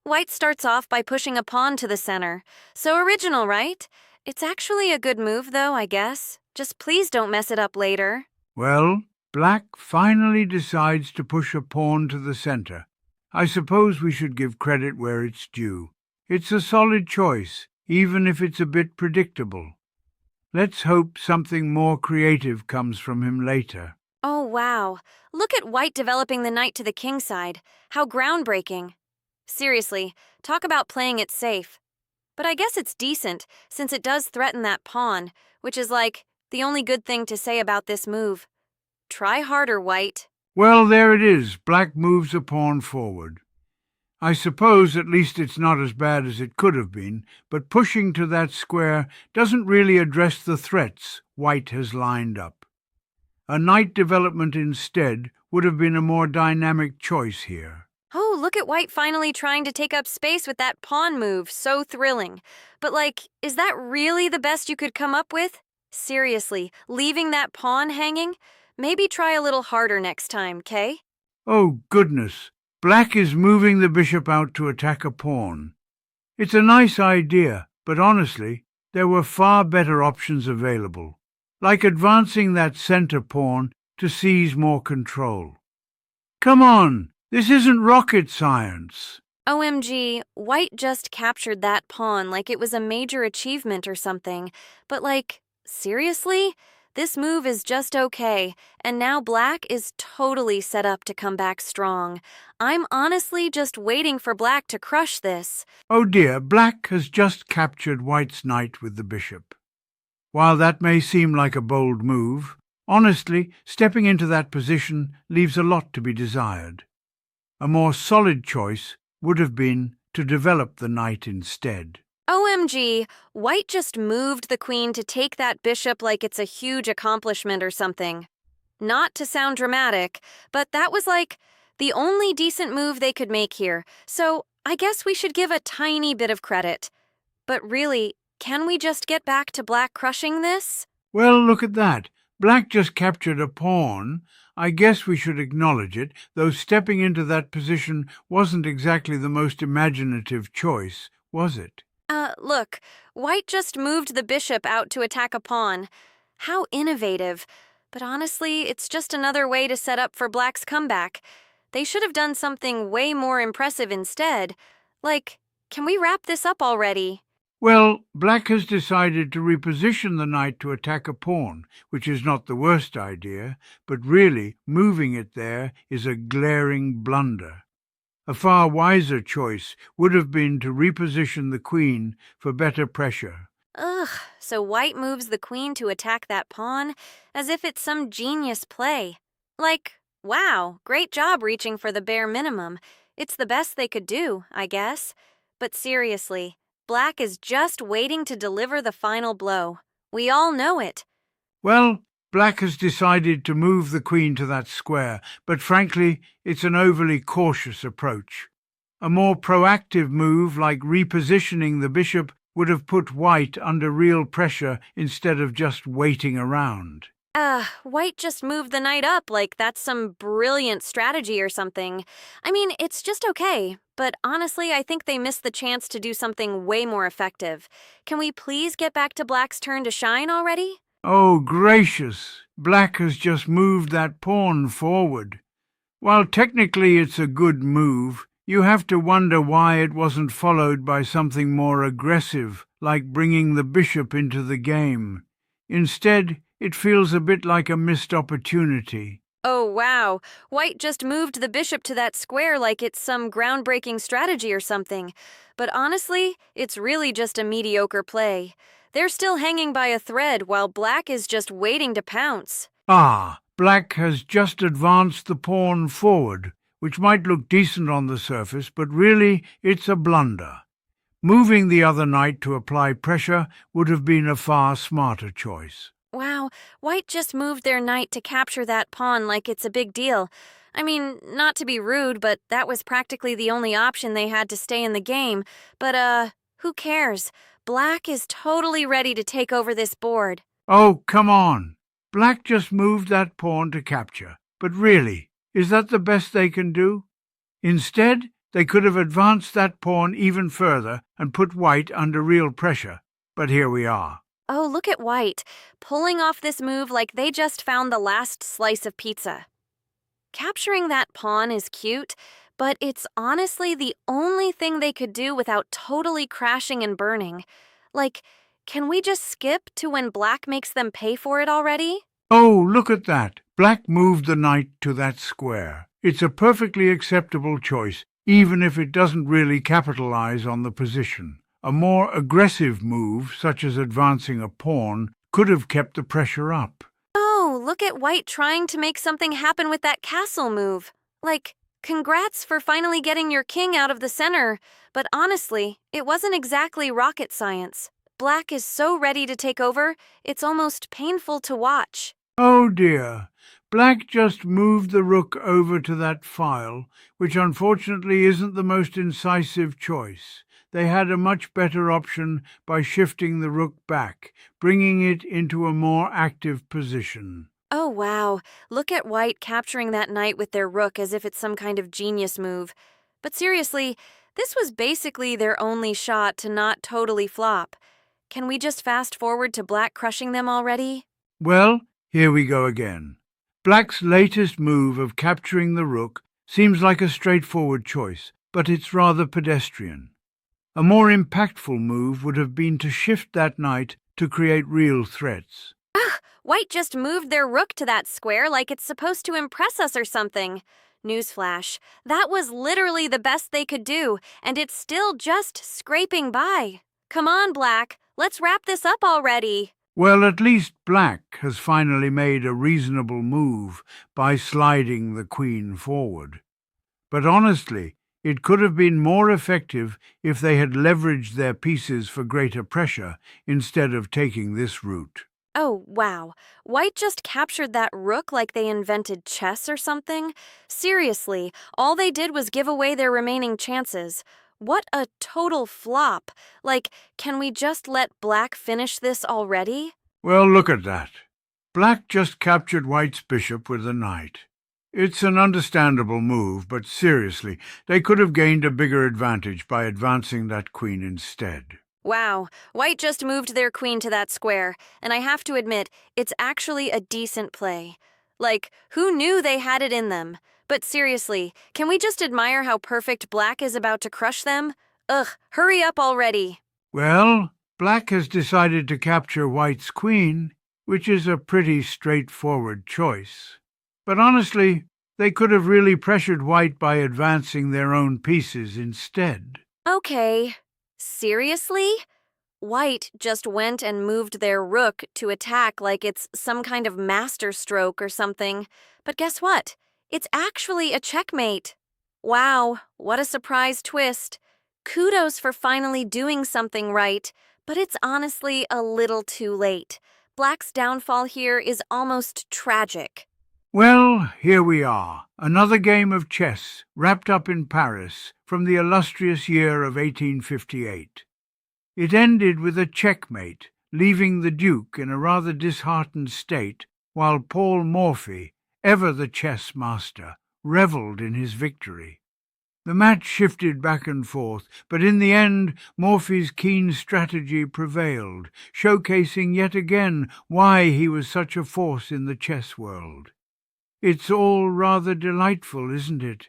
white starts off by pushing a pawn to the center. So original, right? It's actually a good move, though, I guess. Just please don't mess it up later. Well, black finally decides to push a pawn to the center. I suppose we should give credit where it's due. It's a solid choice, even if it's a bit predictable. Let's hope something more creative comes from him later. Oh, wow. Look at white developing the knight to the king side. How groundbreaking. Seriously, talk about playing it safe. But I guess it's decent, since it does threaten that pawn, which is like the only good thing to say about this move. Try harder, white. Well, there it is. Black moves a pawn forward. I suppose at least it's not as bad as it could have been, but pushing to that square doesn't really address the threats white has lined up. A knight development instead would have been a more dynamic choice here. Oh, look at white finally trying to take up space with that pawn move. So thrilling. But is that really the best you could come up with? Seriously, leaving that pawn hanging? Maybe try a little harder next time, Kay? Oh, goodness. Black is moving the bishop out to attack a pawn. It's a nice idea, but honestly, there were far better options available, like advancing that center pawn to seize more control. Come on, this isn't rocket science. OMG, white just captured that pawn like it was a major achievement or something. But seriously? This move is just okay, and now black is totally set up to come back strong. I'm honestly just waiting for black to crush this. Oh dear, black has just captured white's knight with the bishop. While that may seem like a bold move, honestly, stepping into that position leaves a lot to be desired. A more solid choice would have been to develop the knight instead. OMG, white just moved the queen to take that bishop like it's a huge accomplishment or something. Not to sound dramatic, but that was the only decent move they could make here, so I guess we should give a tiny bit of credit. But really, can we just get back to black crushing this? Well, look at that. Black just captured a pawn. I guess we should acknowledge it, though stepping into that position wasn't exactly the most imaginative choice, was it? Look, white just moved the bishop out to attack a pawn. How innovative. But honestly, it's just another way to set up for black's comeback. They should have done something way more impressive instead. Can we wrap this up already? Well, black has decided to reposition the knight to attack a pawn, which is not the worst idea, but really moving it there is a glaring blunder. A far wiser choice would have been to reposition the queen for better pressure. Ugh, so white moves the queen to attack that pawn, as if it's some genius play. Wow, great job reaching for the bare minimum. It's the best they could do, I guess. But seriously, black is just waiting to deliver the final blow. We all know it. Well, black has decided to move the queen to that square, but frankly, it's an overly cautious approach. A more proactive move like repositioning the bishop would have put white under real pressure instead of just waiting around. White just moved the knight up like that's some brilliant strategy or something. I mean, it's just okay, but honestly, I think they missed the chance to do something way more effective. Can we please get back to black's turn to shine already? Oh, gracious! Black has just moved that pawn forward. While technically it's a good move, you have to wonder why it wasn't followed by something more aggressive, like bringing the bishop into the game. Instead, it feels a bit like a missed opportunity. Oh, wow. White just moved the bishop to that square like it's some groundbreaking strategy or something. But honestly, it's really just a mediocre play. They're still hanging by a thread while black is just waiting to pounce. Black has just advanced the pawn forward, which might look decent on the surface, but really it's a blunder. Moving the other knight to apply pressure would have been a far smarter choice. Wow, white just moved their knight to capture that pawn like it's a big deal. I mean, not to be rude, but that was practically the only option they had to stay in the game. But, who cares? Black is totally ready to take over this board. Oh, come on. Black just moved that pawn to capture. But really, is that the best they can do? Instead, They could have advanced that pawn even further and put white under real pressure. But here we are. Oh, look at white, pulling off this move like they just found the last slice of pizza. Capturing that pawn is cute, but it's honestly the only thing they could do without totally crashing and burning. Like, can we just skip to when black makes them pay for it already? Oh, look at that. Black moved the knight to that square. It's a perfectly acceptable choice, even if it doesn't really capitalize on the position. A more aggressive move, such as advancing a pawn, could have kept the pressure up. Oh, look at white trying to make something happen with that castle move. Like, congrats for finally getting your king out of the center. But honestly, it wasn't exactly rocket science. Black is so ready to take over, it's almost painful to watch. Oh dear. Black just moved the rook over to that file, which unfortunately isn't the most incisive choice. They had a much better option by shifting the rook back, bringing it into a more active position. Oh wow, look at white capturing that knight with their rook as if it's some kind of genius move. But seriously, this was basically their only shot to not totally flop. Can we just fast forward to black crushing them already? Well, here we go again. Black's latest move of capturing the rook seems like a straightforward choice, but it's rather pedestrian. A more impactful move would have been to shift that knight to create real threats. Ugh, white just moved their rook to that square like it's supposed to impress us or something. Newsflash, that was literally the best they could do, and it's still just scraping by. Come on, Black, let's wrap this up already. Well, at least Black has finally made a reasonable move by sliding the queen forward. But honestly, it could have been more effective if they had leveraged their pieces for greater pressure instead of taking this route. Oh, wow. White just captured that rook like they invented chess or something? Seriously, all they did was give away their remaining chances. What a total flop. Like, can we just let Black finish this already? Well, look at that. Black just captured White's bishop with a knight. It's an understandable move, but seriously, they could have gained a bigger advantage by advancing that queen instead. Wow, White just moved their queen to that square, and I have to admit, it's actually a decent play. Like, who knew they had it in them? But seriously, can we just admire how perfect Black is about to crush them? Ugh, hurry up already. Well, Black has decided to capture White's queen, which is a pretty straightforward choice. But honestly, they could have really pressured White by advancing their own pieces instead. Okay. Seriously? White just went and moved their rook to attack like it's some kind of master stroke or something. But guess what? It's actually a checkmate. Wow, what a surprise twist. Kudos for finally doing something right, but it's honestly a little too late. Black's downfall here is almost tragic. Well, here we are, another game of chess wrapped up in Paris from the illustrious year of 1858. It ended with a checkmate, leaving the Duke in a rather disheartened state, while Paul Morphy, ever the chess master, revelled in his victory. The match shifted back and forth, but in the end Morphy's keen strategy prevailed, showcasing yet again why he was such a force in the chess world. It's all rather delightful, isn't it?